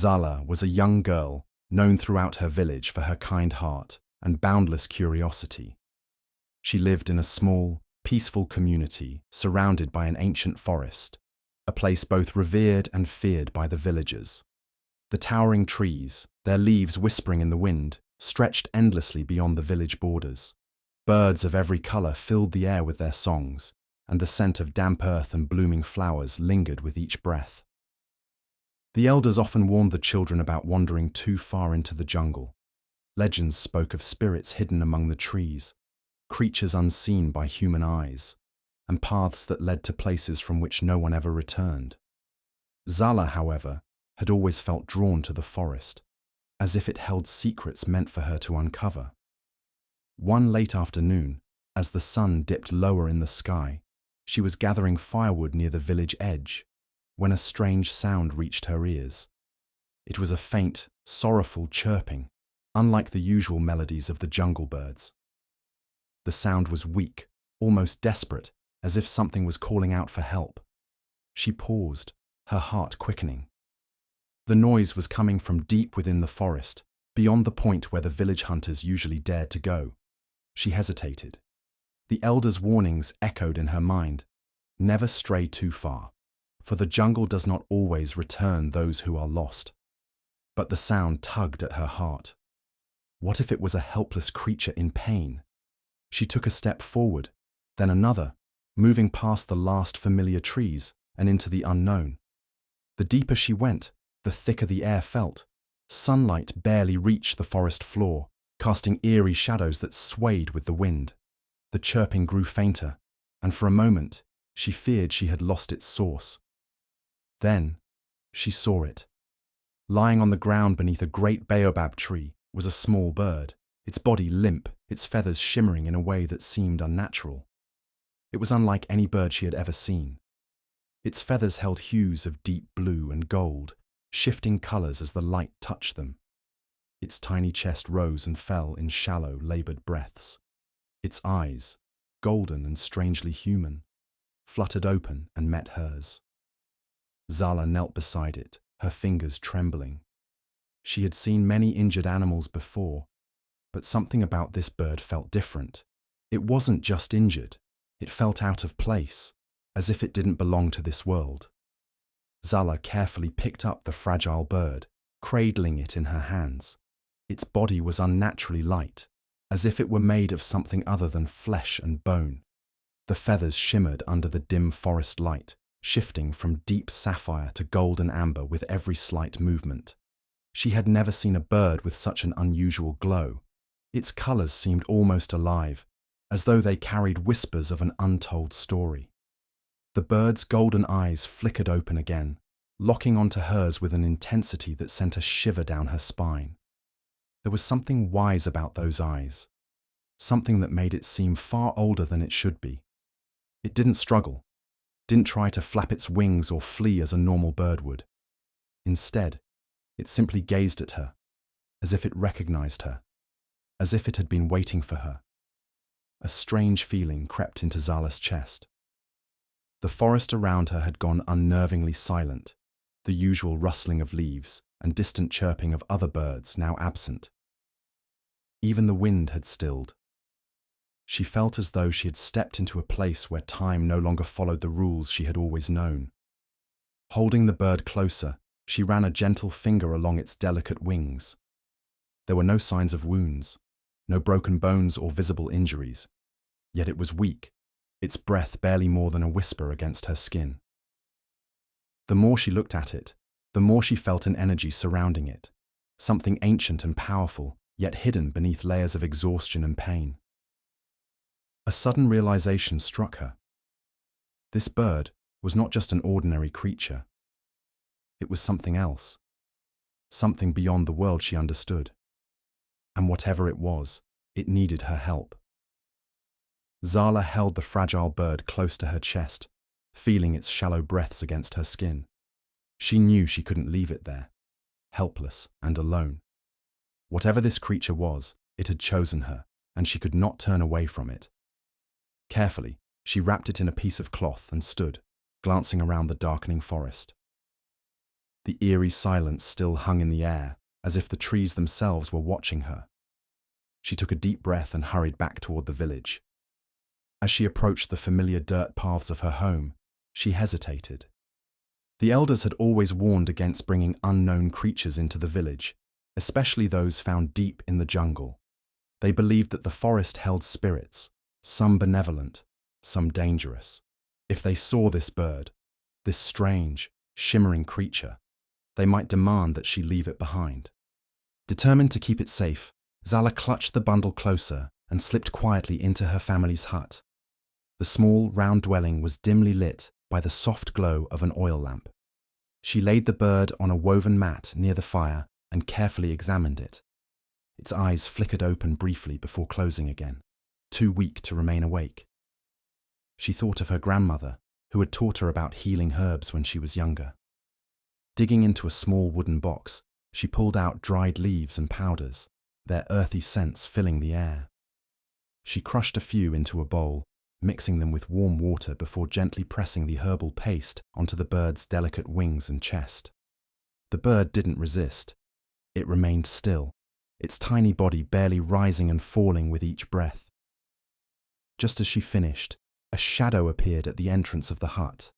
Zala was a young girl known throughout her village for her kind heart and boundless curiosity. She lived in a small, peaceful community surrounded by an ancient forest, a place both revered and feared by the villagers. The towering trees, their leaves whispering in the wind, stretched endlessly beyond the village borders. Birds of every color filled the air with their songs, and the scent of damp earth and blooming flowers lingered with each breath. The elders often warned the children about wandering too far into the jungle. Legends spoke of spirits hidden among the trees, creatures unseen by human eyes, and paths that led to places from which no one ever returned. Zala, however, had always felt drawn to the forest, as if it held secrets meant for her to uncover. One late afternoon, as the sun dipped lower in the sky, she was gathering firewood near the village edge, when a strange sound reached her ears. It was a faint, sorrowful chirping, unlike the usual melodies of the jungle birds. The sound was weak, almost desperate, as if something was calling out for help. She paused, her heart quickening. The noise was coming from deep within the forest, beyond the point where the village hunters usually dared to go. She hesitated. The elders' warnings echoed in her mind. Never stray too far, for the jungle does not always return those who are lost. But the sound tugged at her heart. What if it was a helpless creature in pain? She took a step forward, then another, moving past the last familiar trees and into the unknown. The deeper she went, the thicker the air felt. Sunlight barely reached the forest floor, casting eerie shadows that swayed with the wind. The chirping grew fainter, and for a moment, she feared she had lost its source. Then, she saw it. Lying on the ground beneath a great baobab tree was a small bird, its body limp, its feathers shimmering in a way that seemed unnatural. It was unlike any bird she had ever seen. Its feathers held hues of deep blue and gold, shifting colors as the light touched them. Its tiny chest rose and fell in shallow, labored breaths. Its eyes, golden and strangely human, fluttered open and met hers. Zala knelt beside it, her fingers trembling. She had seen many injured animals before, but something about this bird felt different. It wasn't just injured, it felt out of place, as if it didn't belong to this world. Zala carefully picked up the fragile bird, cradling it in her hands. Its body was unnaturally light, as if it were made of something other than flesh and bone. The feathers shimmered under the dim forest light, shifting from deep sapphire to golden amber with every slight movement. She had never seen a bird with such an unusual glow. Its colors seemed almost alive, as though they carried whispers of an untold story. The bird's golden eyes flickered open again, locking onto hers with an intensity that sent a shiver down her spine. There was something wise about those eyes, something that made it seem far older than it should be. It didn't struggle, didn't try to flap its wings or flee as a normal bird would. Instead, it simply gazed at her, as if it recognized her, as if it had been waiting for her. A strange feeling crept into Zala's chest. The forest around her had gone unnervingly silent, the usual rustling of leaves and distant chirping of other birds now absent. Even the wind had stilled. She felt as though she had stepped into a place where time no longer followed the rules she had always known. Holding the bird closer, she ran a gentle finger along its delicate wings. There were no signs of wounds, no broken bones or visible injuries, yet it was weak, its breath barely more than a whisper against her skin. The more she looked at it, the more she felt an energy surrounding it, something ancient and powerful, yet hidden beneath layers of exhaustion and pain. A sudden realization struck her. This bird was not just an ordinary creature. It was something else, something beyond the world she understood. And whatever it was, it needed her help. Zala held the fragile bird close to her chest, feeling its shallow breaths against her skin. She knew she couldn't leave it there, helpless and alone. Whatever this creature was, it had chosen her, and she could not turn away from it. Carefully, she wrapped it in a piece of cloth and stood, glancing around the darkening forest. The eerie silence still hung in the air, as if the trees themselves were watching her. She took a deep breath and hurried back toward the village. As she approached the familiar dirt paths of her home, she hesitated. The elders had always warned against bringing unknown creatures into the village, especially those found deep in the jungle. They believed that the forest held spirits, some benevolent, some dangerous. If they saw this bird, this strange, shimmering creature, they might demand that she leave it behind. Determined to keep it safe, Zala clutched the bundle closer and slipped quietly into her family's hut. The small, round dwelling was dimly lit by the soft glow of an oil lamp. She laid the bird on a woven mat near the fire and carefully examined it. Its eyes flickered open briefly before closing again, too weak to remain awake. She thought of her grandmother, who had taught her about healing herbs when she was younger. Digging into a small wooden box, she pulled out dried leaves and powders, their earthy scents filling the air. She crushed a few into a bowl, mixing them with warm water before gently pressing the herbal paste onto the bird's delicate wings and chest. The bird didn't resist. It remained still, its tiny body barely rising and falling with each breath. Just as she finished, a shadow appeared at the entrance of the hut.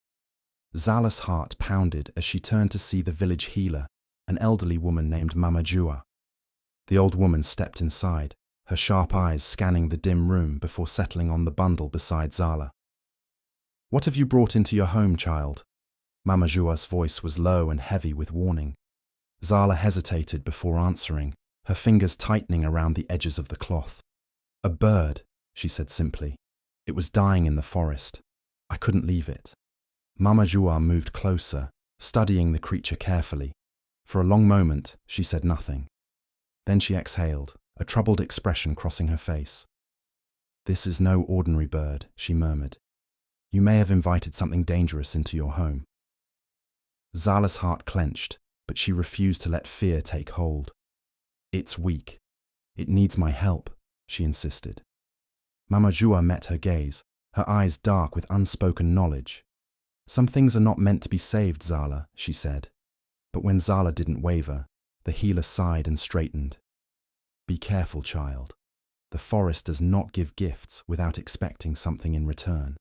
Zala's heart pounded as she turned to see the village healer, an elderly woman named Mama Jua. The old woman stepped inside, her sharp eyes scanning the dim room before settling on the bundle beside Zala. "What have you brought into your home, child?" Mama Jua's voice was low and heavy with warning. Zala hesitated before answering, her fingers tightening around the edges of the cloth. "A bird," she said simply. "It was dying in the forest. I couldn't leave it." Mama Jua moved closer, studying the creature carefully. For a long moment, she said nothing. Then she exhaled, a troubled expression crossing her face. "This is no ordinary bird," she murmured. "You may have invited something dangerous into your home." Zala's heart clenched, but she refused to let fear take hold. "It's weak. It needs my help," she insisted. Mama Jua met her gaze, her eyes dark with unspoken knowledge. "Some things are not meant to be saved, Zala," she said. But when Zala didn't waver, the healer sighed and straightened. "Be careful, child. The forest does not give gifts without expecting something in return."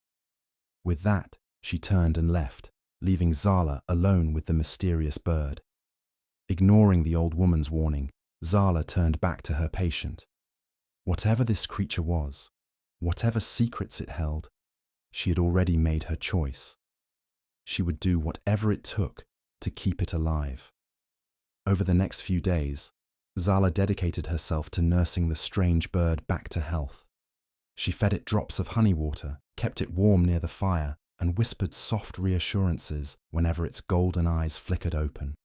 With that, she turned and left, leaving Zala alone with the mysterious bird. Ignoring the old woman's warning, Zala turned back to her patient. Whatever this creature was, whatever secrets it held, she had already made her choice. She would do whatever it took to keep it alive. Over the next few days, Zala dedicated herself to nursing the strange bird back to health. She fed it drops of honey water, kept it warm near the fire, and whispered soft reassurances whenever its golden eyes flickered open.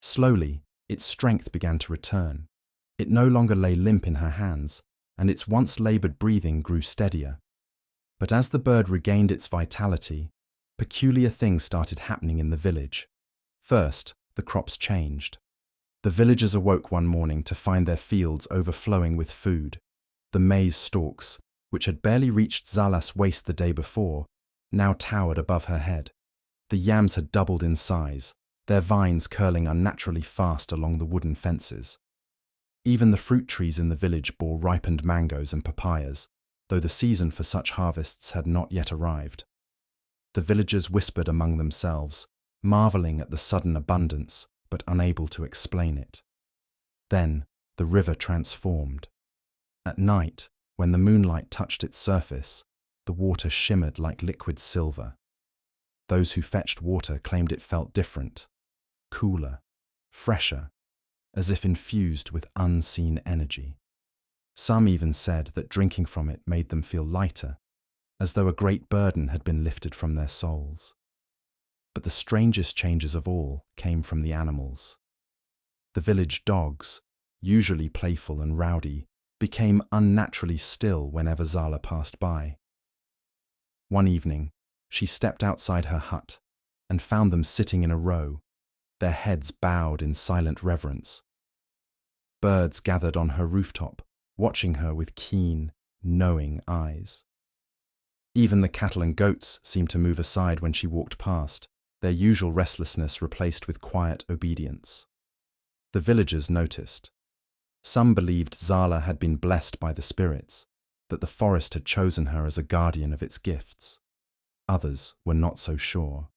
Slowly, its strength began to return. It no longer lay limp in her hands, and its once labored breathing grew steadier. But as the bird regained its vitality, peculiar things started happening in the village. First, the crops changed. The villagers awoke one morning to find their fields overflowing with food. The maize stalks, which had barely reached Zala's waist the day before, now towered above her head. The yams had doubled in size, their vines curling unnaturally fast along the wooden fences. Even the fruit trees in the village bore ripened mangoes and papayas, though the season for such harvests had not yet arrived. The villagers whispered among themselves, marveling at the sudden abundance, but unable to explain it. Then, the river transformed. At night, when the moonlight touched its surface, the water shimmered like liquid silver. Those who fetched water claimed it felt different, cooler, fresher, as if infused with unseen energy. Some even said that drinking from it made them feel lighter, as though a great burden had been lifted from their souls. But the strangest changes of all came from the animals. The village dogs, usually playful and rowdy, became unnaturally still whenever Zala passed by. One evening, she stepped outside her hut and found them sitting in a row, their heads bowed in silent reverence. Birds gathered on her rooftop, watching her with keen, knowing eyes. Even the cattle and goats seemed to move aside when she walked past, their usual restlessness replaced with quiet obedience. The villagers noticed. Some believed Zala had been blessed by the spirits, that the forest had chosen her as a guardian of its gifts. Others were not so sure.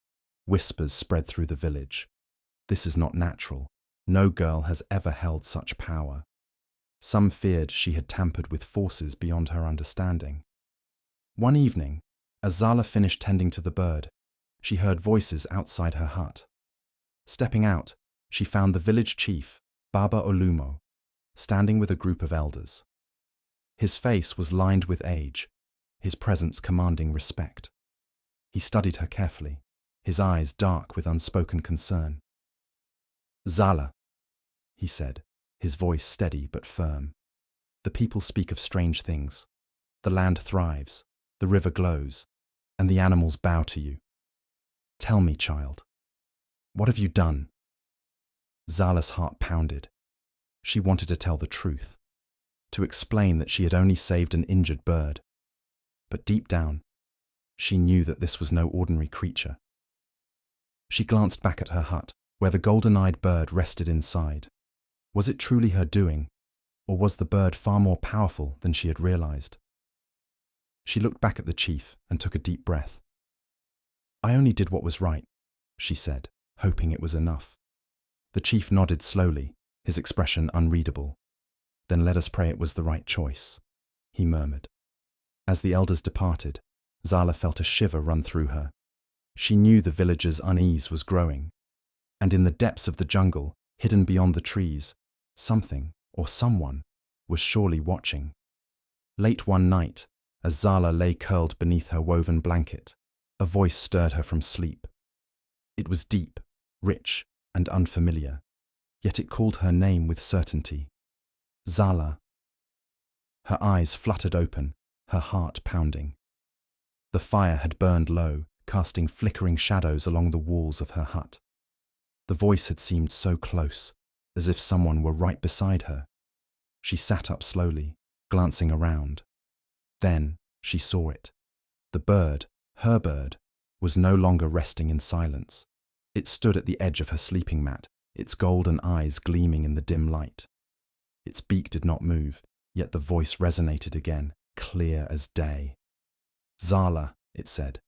Whispers spread through the village. This is not natural. No girl has ever held such power. Some feared she had tampered with forces beyond her understanding. One evening, as Zala finished tending to the bird, she heard voices outside her hut. Stepping out, she found the village chief, Baba Olumo, standing with a group of elders. His face was lined with age, his presence commanding respect. He studied her carefully, his eyes dark with unspoken concern. "Zala," he said, his voice steady but firm. "The people speak of strange things. The land thrives, the river glows, and the animals bow to you. Tell me, child, what have you done?" Zala's heart pounded. She wanted to tell the truth, to explain that she had only saved an injured bird. But deep down, she knew that this was no ordinary creature. She glanced back at her hut, where the golden-eyed bird rested inside. Was it truly her doing, or was the bird far more powerful than she had realized? She looked back at the chief and took a deep breath. "I only did what was right," she said, hoping it was enough. The chief nodded slowly, his expression unreadable. "Then let us pray it was the right choice," he murmured. As the elders departed, Zala felt a shiver run through her. She knew the villagers' unease was growing, and in the depths of the jungle, hidden beyond the trees, something or someone was surely watching. Late one night, as Zala lay curled beneath her woven blanket, a voice stirred her from sleep. It was deep, rich, and unfamiliar, yet it called her name with certainty. Zala. Her eyes fluttered open, her heart pounding. The fire had burned low, casting flickering shadows along the walls of her hut. The voice had seemed so close, as if someone were right beside her. She sat up slowly, glancing around. Then she saw it. The bird, her bird, was no longer resting in silence. It stood at the edge of her sleeping mat, its golden eyes gleaming in the dim light. Its beak did not move, yet the voice resonated again, clear as day. "Zala," it said.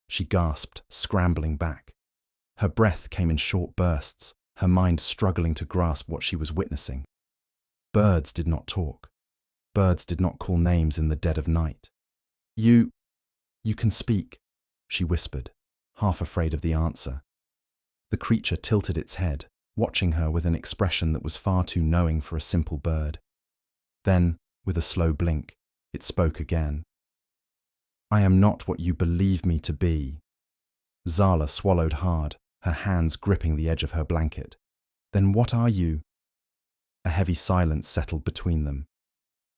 She gasped, scrambling back. Her breath came in short bursts, her mind struggling to grasp what she was witnessing. Birds did not talk. Birds did not call names in the dead of night. You can speak," she whispered, half afraid of the answer. The creature tilted its head, watching her with an expression that was far too knowing for a simple bird. Then, with a slow blink, it spoke again. "I am not what you believe me to be." Zala swallowed hard, her hands gripping the edge of her blanket. "Then what are you?" A heavy silence settled between them.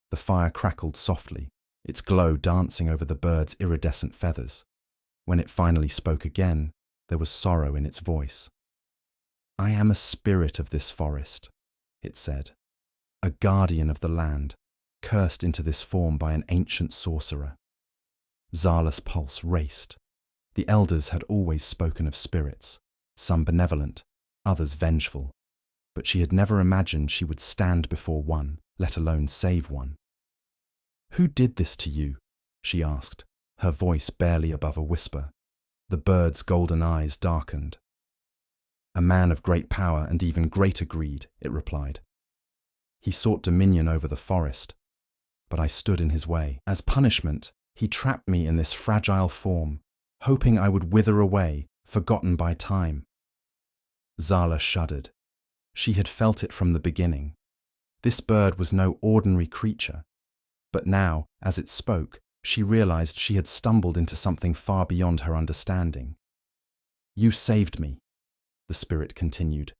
The fire crackled softly, its glow dancing over the bird's iridescent feathers. When it finally spoke again, there was sorrow in its voice. "I am a spirit of this forest," it said, "a guardian of the land, cursed into this form by an ancient sorcerer." Zala's pulse raced. The elders had always spoken of spirits, some benevolent, others vengeful, but she had never imagined she would stand before one, let alone save one. "Who did this to you?" she asked, her voice barely above a whisper. The bird's golden eyes darkened. "A man of great power and even greater greed," it replied. "He sought dominion over the forest, but I stood in his way. As punishment, he trapped me in this fragile form, hoping I would wither away, forgotten by time." Zala shuddered. She had felt it from the beginning. This bird was no ordinary creature. But now, as it spoke, she realized she had stumbled into something far beyond her understanding. "You saved me," the spirit continued,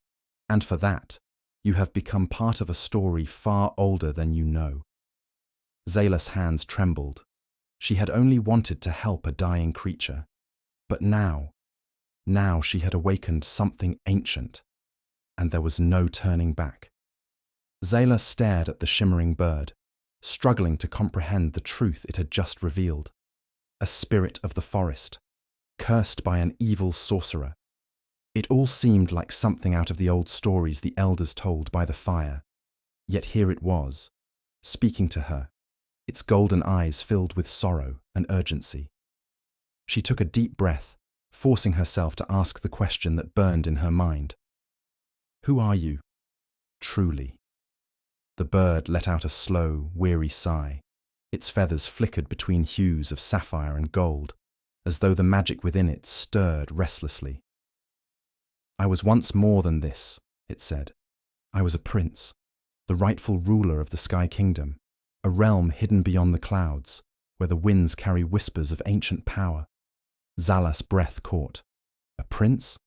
"and for that, you have become part of a story far older than you know." Zala's hands trembled. She had only wanted to help a dying creature. But now she had awakened something ancient, and there was no turning back. Zala stared at the shimmering bird, struggling to comprehend the truth it had just revealed. A spirit of the forest, cursed by an evil sorcerer, It all seemed like something out of the old stories the elders told by the fire. Yet here it was, speaking to her, its golden eyes filled with sorrow and urgency. She took a deep breath, forcing herself to ask the question that burned in her mind. Who are you, truly? The bird let out a slow, weary sigh. Its feathers flickered between hues of sapphire and gold, as though the magic within it stirred restlessly. I was once more than this, it said. I was a prince, the rightful ruler of the Sky Kingdom, a realm hidden beyond the clouds, where the winds carry whispers of ancient power. Zala's breath caught. A prince?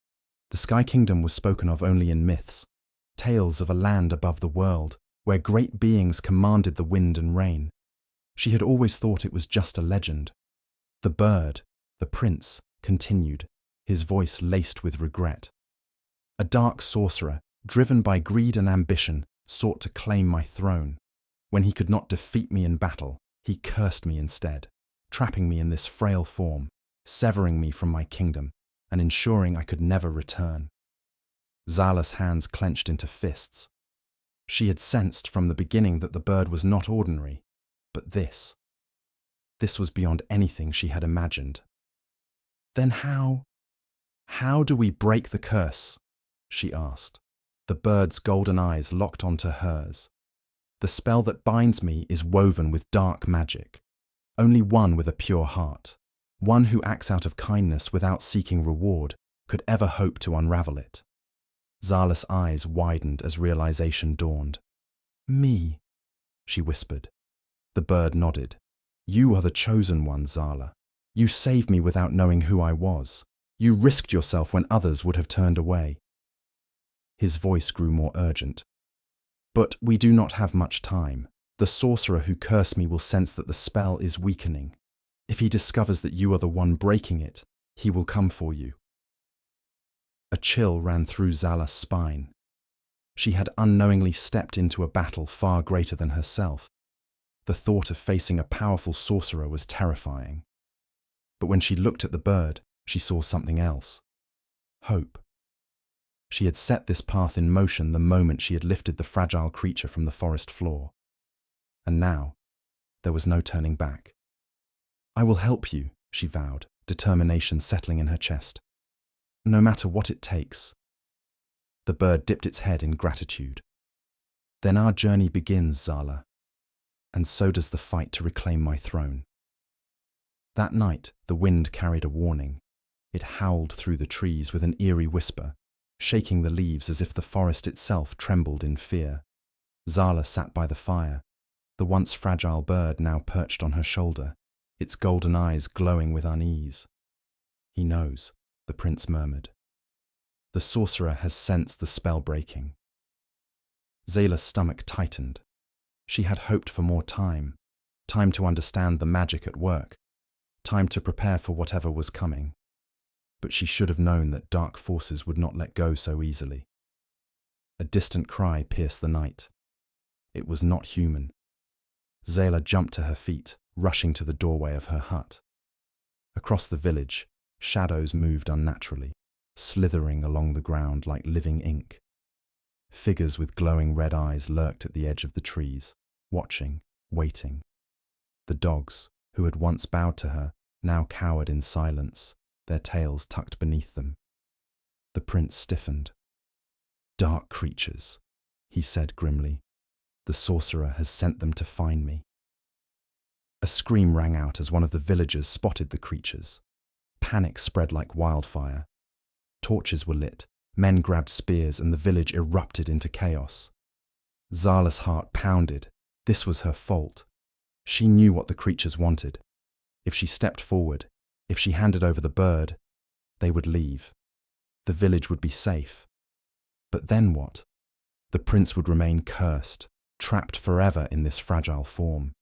The Sky Kingdom was spoken of only in myths, tales of a land above the world, where great beings commanded the wind and rain. She had always thought it was just a legend. The bird, the prince, continued, his voice laced with regret. A dark sorcerer, driven by greed and ambition, sought to claim my throne. When he could not defeat me in battle, he cursed me instead, trapping me in this frail form, severing me from my kingdom, and ensuring I could never return. Zala's hands clenched into fists. She had sensed from the beginning that the bird was not ordinary, but this was beyond anything she had imagined. Then how do we break the curse? She asked. The bird's golden eyes locked onto hers. The spell that binds me is woven with dark magic. Only one with a pure heart, one who acts out of kindness without seeking reward, could ever hope to unravel it. Zala's eyes widened as realization dawned. Me, she whispered. The bird nodded. You are the chosen one, Zala. You saved me without knowing who I was. You risked yourself when others would have turned away. His voice grew more urgent. But we do not have much time. The sorcerer who cursed me will sense that the spell is weakening. If he discovers that you are the one breaking it, he will come for you. A chill ran through Zala's spine. She had unknowingly stepped into a battle far greater than herself. The thought of facing a powerful sorcerer was terrifying. But when she looked at the bird, she saw something else. Hope. She had set this path in motion the moment she had lifted the fragile creature from the forest floor. And now, there was no turning back. I will help you, she vowed, determination settling in her chest. No matter what it takes. The bird dipped its head in gratitude. Then our journey begins, Zala. And so does the fight to reclaim my throne. That night, the wind carried a warning. It howled through the trees with an eerie whisper, shaking the leaves as if the forest itself trembled in fear. Zala sat by the fire, the once fragile bird now perched on her shoulder, its golden eyes glowing with unease. He knows, the prince murmured. The sorcerer has sensed the spell breaking. Zala's stomach tightened. She had hoped for more time to understand the magic at work, time to prepare for whatever was coming. But she should have known that dark forces would not let go so easily. A distant cry pierced the night. It was not human. Zala jumped to her feet, rushing to the doorway of her hut. Across the village, shadows moved unnaturally, slithering along the ground like living ink. Figures with glowing red eyes lurked at the edge of the trees, watching, waiting. The dogs, who had once bowed to her, now cowered in silence, their tails tucked beneath them. The prince stiffened. Dark creatures, he said grimly. The sorcerer has sent them to find me. A scream rang out as one of the villagers spotted the creatures. Panic spread like wildfire. Torches were lit, men grabbed spears, and the village erupted into chaos. Zala's heart pounded. This was her fault. She knew what the creatures wanted. If she stepped forward, if she handed over the bird, they would leave. The village would be safe. But then what? The prince would remain cursed, trapped forever in this fragile form.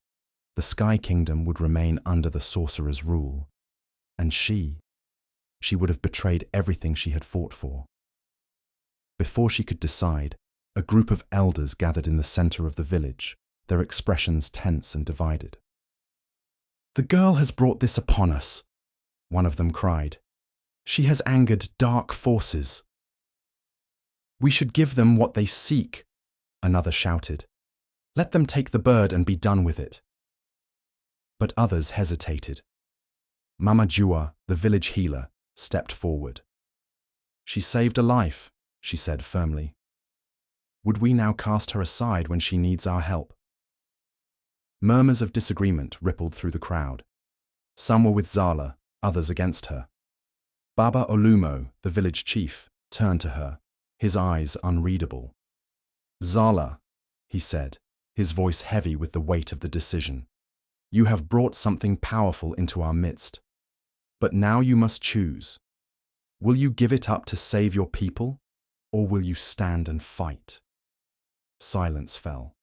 The Sky Kingdom would remain under the sorcerer's rule. And she would have betrayed everything she had fought for. Before she could decide, a group of elders gathered in the center of the village, their expressions tense and divided. The girl has brought this upon us, one of them cried. She has angered dark forces. We should give them what they seek, another shouted. Let them take the bird and be done with it. But others hesitated. Mama Jua, the village healer, stepped forward. She saved a life, she said firmly. Would we now cast her aside when she needs our help? Murmurs of disagreement rippled through the crowd. Some were with Zala, others against her. Baba Olumo, the village chief, turned to her, his eyes unreadable. Zala, he said, his voice heavy with the weight of the decision. You have brought something powerful into our midst. But now you must choose. Will you give it up to save your people, or will you stand and fight? Silence fell.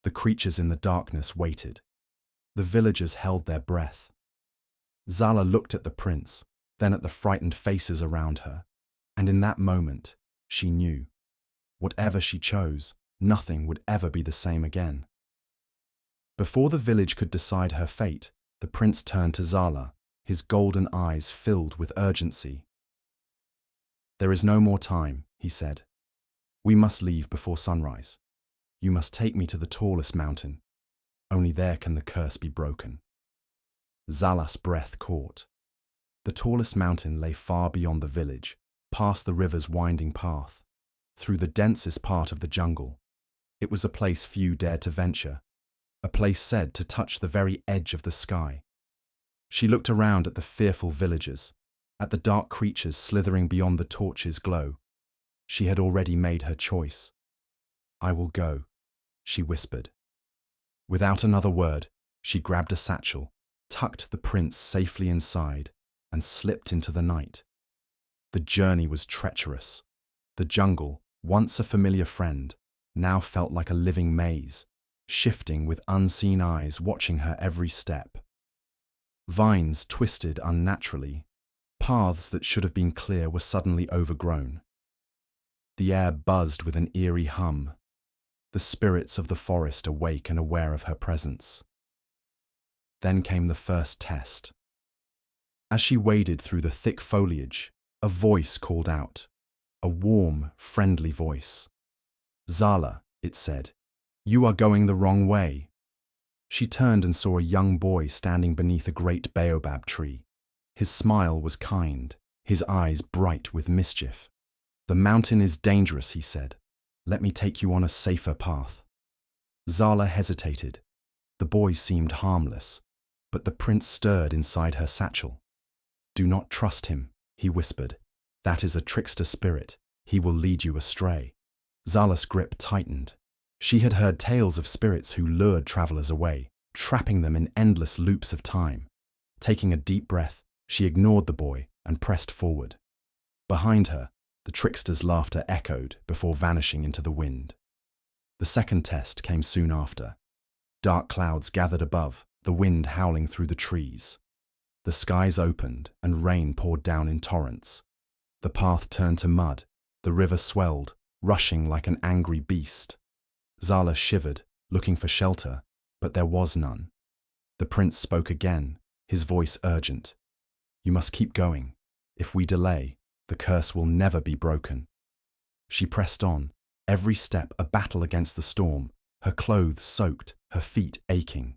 The creatures in the darkness waited. The villagers held their breath. Zala looked at the prince, then at the frightened faces around her, and in that moment, she knew. Whatever she chose, nothing would ever be the same again. Before the village could decide her fate, the prince turned to Zala, his golden eyes filled with urgency. There is no more time, he said. We must leave before sunrise. You must take me to the tallest mountain. Only there can the curse be broken. Zala's breath caught. The tallest mountain lay far beyond the village, past the river's winding path, through the densest part of the jungle. It was a place few dared to venture, a place said to touch the very edge of the sky. She looked around at the fearful villagers, at the dark creatures slithering beyond the torch's glow. She had already made her choice. I will go, she whispered. Without another word, she grabbed a satchel, tucked the prince safely inside, and slipped into the night. The journey was treacherous. The jungle, once a familiar friend, now felt like a living maze, shifting with unseen eyes watching her every step. Vines twisted unnaturally. Paths that should have been clear were suddenly overgrown. The air buzzed with an eerie hum. The spirits of the forest awake and aware of her presence. Then came the first test. As she waded through the thick foliage, a voice called out. A warm, friendly voice. Zala, it said, you are going the wrong way. She turned and saw a young boy standing beneath a great baobab tree. His smile was kind, his eyes bright with mischief. The mountain is dangerous, he said. Let me take you on a safer path. Zala hesitated. The boy seemed harmless, but the prince stirred inside her satchel. Do not trust him, he whispered. That is a trickster spirit. He will lead you astray. Zala's grip tightened. She had heard tales of spirits who lured travelers away, trapping them in endless loops of time. Taking a deep breath, she ignored the boy and pressed forward. Behind her, the trickster's laughter echoed before vanishing into the wind. The second test came soon after. Dark clouds gathered above, the wind howling through the trees. The skies opened and rain poured down in torrents. The path turned to mud, the river swelled, rushing like an angry beast. Zala shivered, looking for shelter, but there was none. The prince spoke again, his voice urgent. You must keep going. If we delay, the curse will never be broken. She pressed on, every step a battle against the storm, her clothes soaked, her feet aching.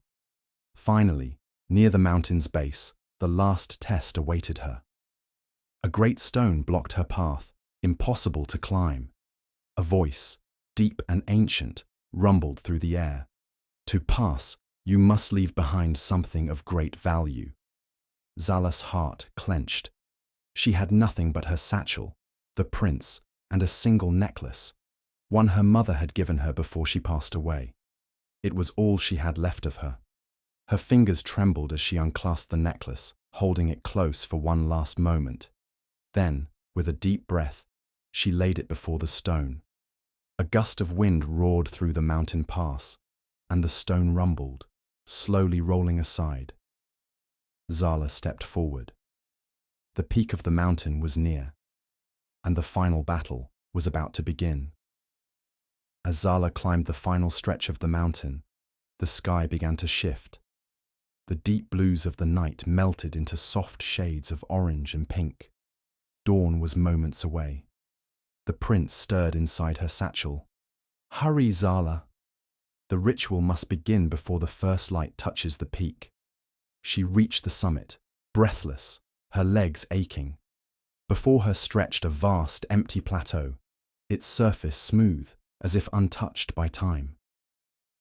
Finally, near the mountain's base, the last test awaited her. A great stone blocked her path, impossible to climb. A voice, deep and ancient, rumbled through the air. To pass, you must leave behind something of great value. Zala's heart clenched. She had nothing but her satchel, the prince, and a single necklace, one her mother had given her before she passed away. It was all she had left of her. Her fingers trembled as she unclasped the necklace, holding it close for one last moment. Then, with a deep breath, she laid it before the stone. A gust of wind roared through the mountain pass, and the stone rumbled, slowly rolling aside. Zala stepped forward. The peak of the mountain was near, and the final battle was about to begin. As Zala climbed the final stretch of the mountain, the sky began to shift. The deep blues of the night melted into soft shades of orange and pink. Dawn was moments away. The prince stirred inside her satchel. Hurry, Zala. The ritual must begin before the first light touches the peak. She reached the summit, breathless, her legs aching. Before her stretched a vast, empty plateau, its surface smooth, as if untouched by time.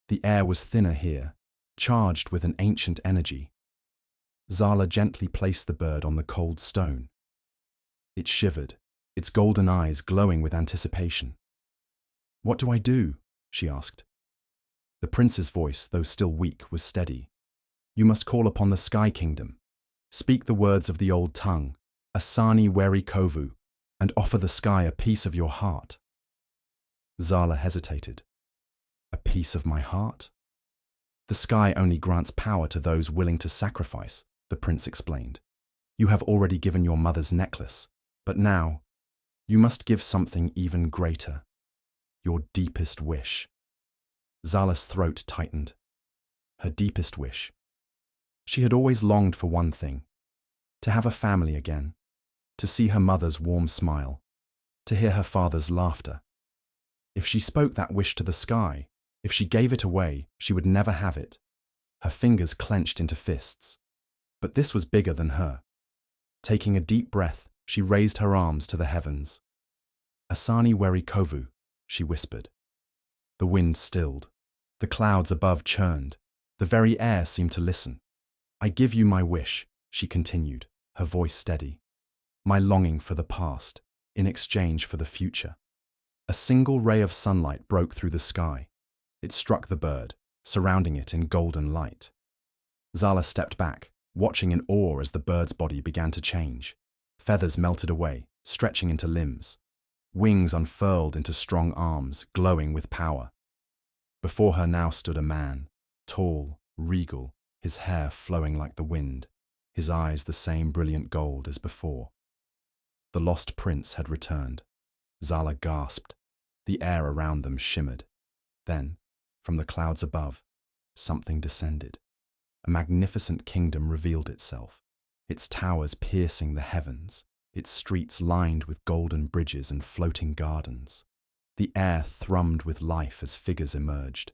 The air was thinner here, charged with an ancient energy. Zala gently placed the bird on the cold stone. It shivered, its golden eyes glowing with anticipation. "What do I do?" she asked. The prince's voice, though still weak, was steady. "You must call upon the Sky Kingdom. Speak the words of the old tongue, Asani Weri Kovu, and offer the sky a piece of your heart." Zala hesitated. "A piece of my heart?" "The sky only grants power to those willing to sacrifice," the prince explained. "You have already given your mother's necklace, but now you must give something even greater. Your deepest wish." Zala's throat tightened. Her deepest wish. She had always longed for one thing: to have a family again, to see her mother's warm smile, to hear her father's laughter. If she spoke that wish to the sky, if she gave it away, she would never have it. Her fingers clenched into fists. But this was bigger than her. Taking a deep breath, she raised her arms to the heavens. "Asani Weri Kovu," she whispered. The wind stilled. The clouds above churned. The very air seemed to listen. "I give you my wish," she continued, her voice steady. "My longing for the past, in exchange for the future." A single ray of sunlight broke through the sky. It struck the bird, surrounding it in golden light. Zala stepped back, watching in awe as the bird's body began to change. Feathers melted away, stretching into limbs. Wings unfurled into strong arms, glowing with power. Before her now stood a man, tall, regal, his hair flowing like the wind, his eyes the same brilliant gold as before. The lost prince had returned. Zala gasped. The air around them shimmered. Then, from the clouds above, something descended. A magnificent kingdom revealed itself, its towers piercing the heavens, its streets lined with golden bridges and floating gardens. The air thrummed with life as figures emerged,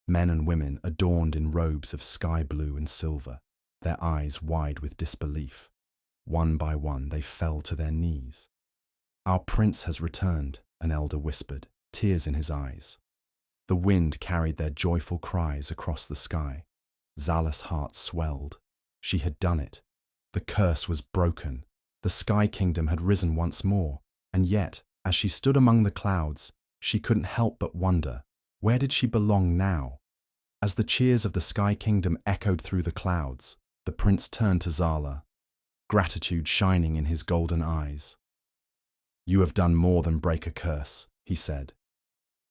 men and women adorned in robes of sky blue and silver, their eyes wide with disbelief. One by one they fell to their knees. "Our prince has returned," an elder whispered, tears in his eyes. The wind carried their joyful cries across the sky. Zala's heart swelled. She had done it. The curse was broken. The Sky Kingdom had risen once more, and yet, as she stood among the clouds, she couldn't help but wonder, where did she belong now? As the cheers of the Sky Kingdom echoed through the clouds, the prince turned to Zala, gratitude shining in his golden eyes. "You have done more than break a curse," he said.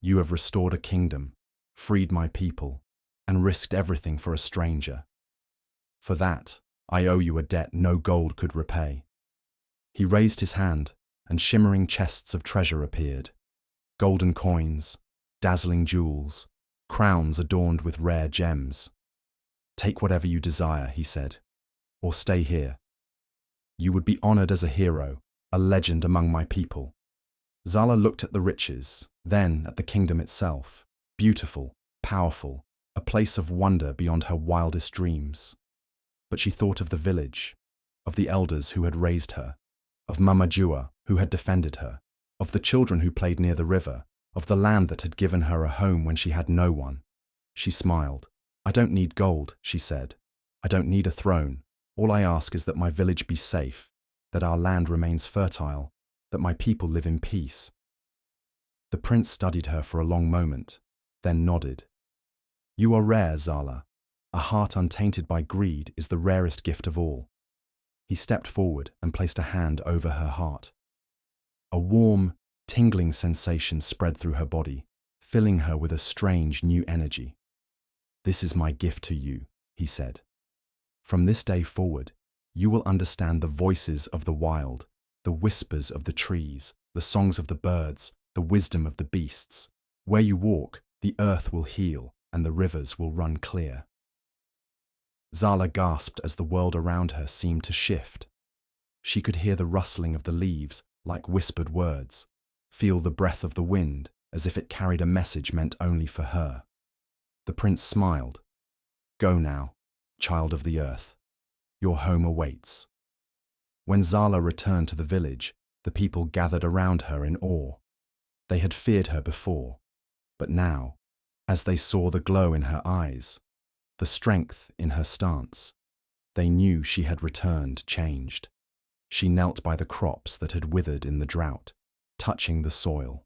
"You have restored a kingdom, freed my people, and risked everything for a stranger. For that, I owe you a debt no gold could repay." He raised his hand, and shimmering chests of treasure appeared. Golden coins, dazzling jewels, crowns adorned with rare gems. "Take whatever you desire," he said, "or stay here. You would be honored as a hero, a legend among my people." Zala looked at the riches, then at the kingdom itself, beautiful, powerful, a place of wonder beyond her wildest dreams. But she thought of the village, of the elders who had raised her, of Mama Jua, who had defended her, of the children who played near the river, of the land that had given her a home when she had no one. She smiled. "I don't need gold," she said. "I don't need a throne. All I ask is that my village be safe, that our land remains fertile, that my people live in peace." The prince studied her for a long moment, then nodded. "You are rare, Zala. A heart untainted by greed is the rarest gift of all." He stepped forward and placed a hand over her heart. A warm, tingling sensation spread through her body, filling her with a strange new energy. "This is my gift to you," he said. "From this day forward, you will understand the voices of the wild, the whispers of the trees, the songs of the birds, the wisdom of the beasts. Where you walk, the earth will heal and the rivers will run clear." Zala gasped as the world around her seemed to shift. She could hear the rustling of the leaves like whispered words, feel the breath of the wind as if it carried a message meant only for her. The prince smiled. Go now, child of the earth. Your home awaits. When Zala returned to the village, the people gathered around her in awe. They had feared her before, but now, as they saw the glow in her eyes, the strength in her stance, they knew she had returned changed. She knelt by the crops that had withered in the drought, touching the soil.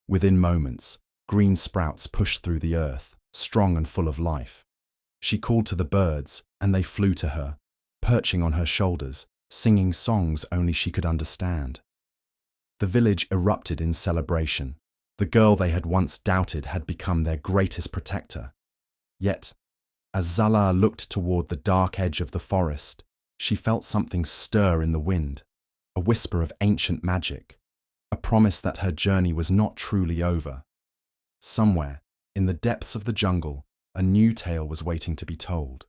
Within moments, green sprouts pushed through the earth, strong and full of life. She called to the birds, and they flew to her, perching on her shoulders, singing songs only she could understand. The village erupted in celebration. The girl they had once doubted had become their greatest protector. Yet, as Zala looked toward the dark edge of the forest, she felt something stir in the wind, a whisper of ancient magic, a promise that her journey was not truly over. Somewhere, in the depths of the jungle, a new tale was waiting to be told.